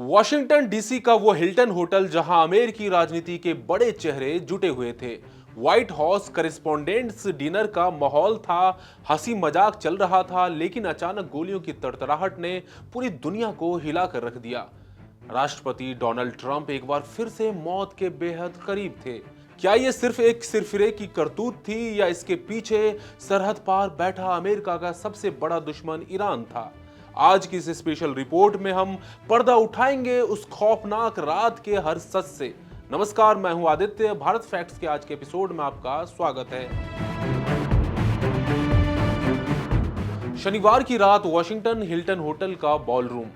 Washington DC का वो Hilton hotel जहां अमेरिकी राजनीति के बड़े चेहरे जुटे हुए थे। व्हाइट हाउस करेस्पोंडेंट्स डिनर का माहौल था, हंसी मजाक चल रहा था, लेकिन अचानक गोलियों की तड़तड़ाहट ने पूरी दुनिया को हिला कर रख दिया। राष्ट्रपति डोनाल्ड ट्रंप एक बार फिर से मौत के बेहद करीब थे। क्या ये सिर्फ एक सिरफिरे की करतूत थी या इसके पीछे सरहद पार बैठा अमेरिका का सबसे बड़ा दुश्मन ईरान था? आज की इस स्पेशल रिपोर्ट में हम पर्दा उठाएंगे उस खौफनाक रात के हर सच से। नमस्कार, मैं हूं आदित्य। भारत फैक्ट्स के आज के एपिसोड में आपका स्वागत है। शनिवार की रात वॉशिंगटन हिल्टन होटल का बॉलरूम।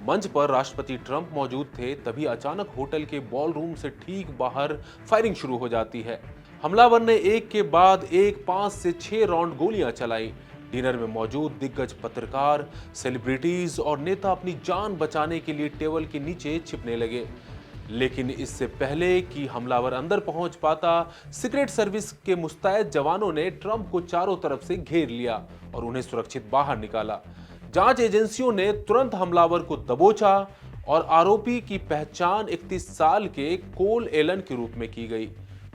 मंच पर राष्ट्रपति ट्रंप मौजूद थे, तभी अचानक होटल के बॉलरूम से ठीक बाहर फायरिंग शुरू हो जाती है। हमलावर ने एक के बाद एक 5 से 6 राउंड गोलियां चलाई। डिनर में मौजूद दिग्गज पत्रकार, सेलिब्रिटीज और नेता अपनी जान बचाने के लिए टेबल के नीचे छिपने लगे। लेकिन इससे पहले कि हमलावर अंदर पहुंच पाता, सीक्रेट सर्विस के मुस्तैद जवानों ने ट्रंप को चारों तरफ से घेर लिया और उन्हें सुरक्षित बाहर निकाला। जांच एजेंसियों ने तुरंत हमलावर को दबोचा और आरोपी की पहचान 31 साल के कोल एलन के रूप में की गई,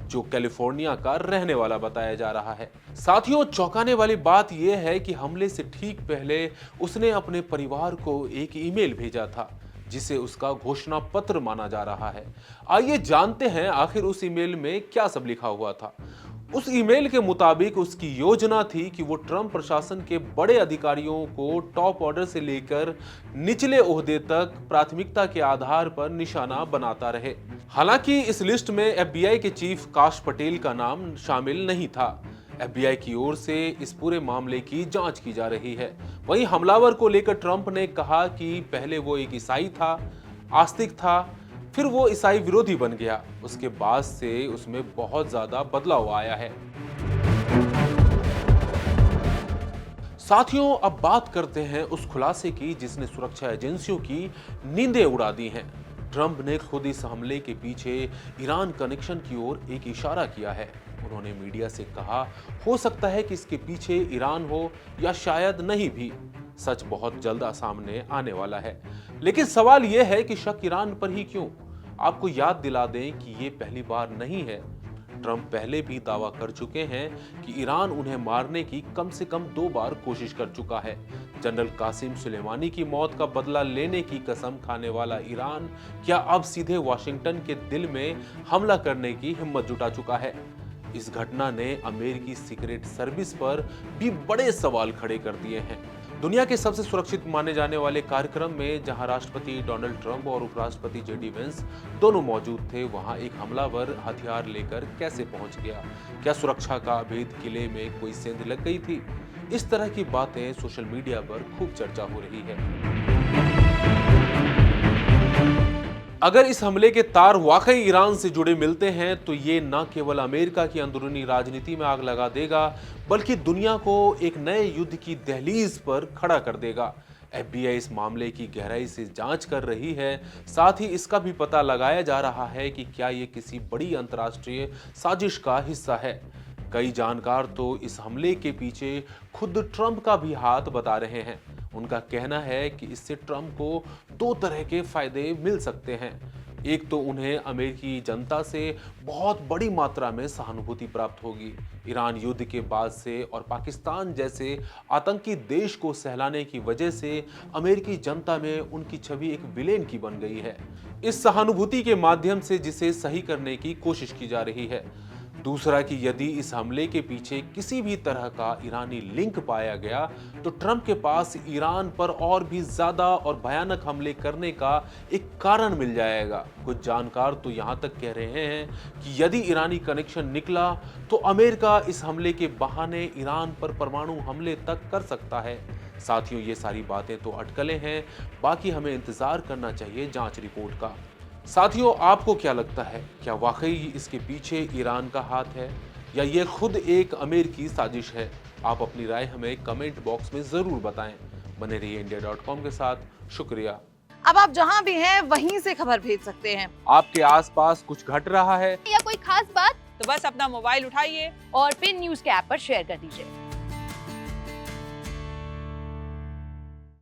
जो कैलिफोर्निया का रहने वाला बताया जा रहा है। साथियों, चौंकाने वाली बात यह है कि हमले से ठीक पहले उसने अपने परिवार को एक ईमेल भेजा था, जिसे उसका घोषणा पत्र माना जा रहा है। आइए जानते हैं आखिर उस ईमेल में क्या सब लिखा हुआ था। उस ईमेल के मुताबिक उसकी योजना थी कि वो ट्रंप प्रशासन के बड़े अधिकारियों को टॉप ऑर्डर से लेकर निचले ओहदे तक प्राथमिकता के आधार पर निशाना बनाता रहे। हालांकि इस लिस्ट में एफबीआई के चीफ काश पटेल का नाम शामिल नहीं था। एफबीआई की ओर से इस पूरे मामले की जांच की जा रही है। वहीं हमलावर को लेकर ट्रंप ने कहा कि पहले वो एक ईसाई था, आस्तिक था, फिर वो ईसाई विरोधी बन गया। उसके बाद से उसमें बहुत ज्यादा बदलाव आया है। साथियों, अब बात करते हैं उस खुलासे की जिसने सुरक्षा एजेंसियों की नींदें उड़ा दी हैं। ट्रंप ने खुद इस हमले के पीछे ईरान कनेक्शन की ओर एक इशारा किया है। उन्होंने मीडिया से कहा, हो सकता है कि इसके पीछे ईरान हो या शायद नहीं भी। सच बहुत जल्द सामने आने वाला है, लेकिन सवाल यह है कि शक ईरान पर ही क्यों? आपको याद दिला दें कि ये पहली बार नहीं है। ट्रंप पहले भी दावा कर चुके हैं कि ईरान उन्हें मारने की कम से कम 2 बार कोशिश कर चुका है। जनरल कासिम सुलेमानी की मौत का बदला लेने की कसम खाने वाला ईरान क्या अब सीधे वाशिंगटन के दिल में हमला करने की हिम्मत जुटा चुका है? इस घटना ने अमेरिकी सीक्रेट सर्विस पर भी बड़े सवाल खड़े कर दिए हैं। दुनिया के सबसे सुरक्षित माने जाने वाले कार्यक्रम में जहां राष्ट्रपति डोनाल्ड ट्रंप और उपराष्ट्रपति जेडी वेंस दोनों मौजूद थे, वहां एक हमलावर हथियार लेकर कैसे पहुंच गया? क्या सुरक्षा का भेद किले में कोई सेंध लग गई थी? इस तरह की बातें सोशल मीडिया पर खूब चर्चा हो रही है। अगर इस हमले के तार वाकई ईरान से जुड़े मिलते हैं तो ये न केवल अमेरिका की अंदरूनी राजनीति में आग लगा देगा, बल्कि दुनिया को एक नए युद्ध की दहलीज पर खड़ा कर देगा। एफबीआई इस मामले की गहराई से जांच कर रही है। साथ ही इसका भी पता लगाया जा रहा है कि क्या ये किसी बड़ी अंतर्राष्ट्रीय साजिश का हिस्सा है। कई जानकार तो इस हमले के पीछे खुद ट्रंप का भी हाथ बता रहे हैं। उनका कहना है कि इससे ट्रंप को 2 तरह के फायदे मिल सकते हैं। एक तो उन्हें अमेरिकी जनता से बहुत बड़ी मात्रा में सहानुभूति प्राप्त होगी। ईरान युद्ध के बाद से और पाकिस्तान जैसे आतंकी देश को सहलाने की वजह से अमेरिकी जनता में उनकी छवि एक विलेन की बन गई है। इस सहानुभूति के माध्यम से जिसे सही करने की कोशिश की जा रही है। दूसरा कि यदि इस हमले के पीछे किसी भी तरह का ईरानी लिंक पाया गया तो ट्रंप के पास ईरान पर और भी ज्यादा और भयानक हमले करने का एक कारण मिल जाएगा। कुछ जानकार तो यहां तक कह रहे हैं कि यदि ईरानी कनेक्शन निकला तो अमेरिका इस हमले के बहाने ईरान पर परमाणु हमले तक कर सकता है। साथियों, ये सारी बातें तो अटकलें हैं, बाकी हमें इंतजार करना चाहिए जांच रिपोर्ट का। साथियों, आपको क्या लगता है? क्या वाकई इसके पीछे ईरान का हाथ है या ये खुद एक अमेरिकी साजिश है? आप अपनी राय हमें कमेंट बॉक्स में जरूर बताएं। बने रहिए India.com के साथ। शुक्रिया। अब आप जहां भी हैं वहीं से खबर भेज सकते हैं। आपके आसपास कुछ घट रहा है या कोई खास बात, तो बस अपना मोबाइल उठाइए और फिर न्यूज़ के ऐप पर शेयर कर दीजिए।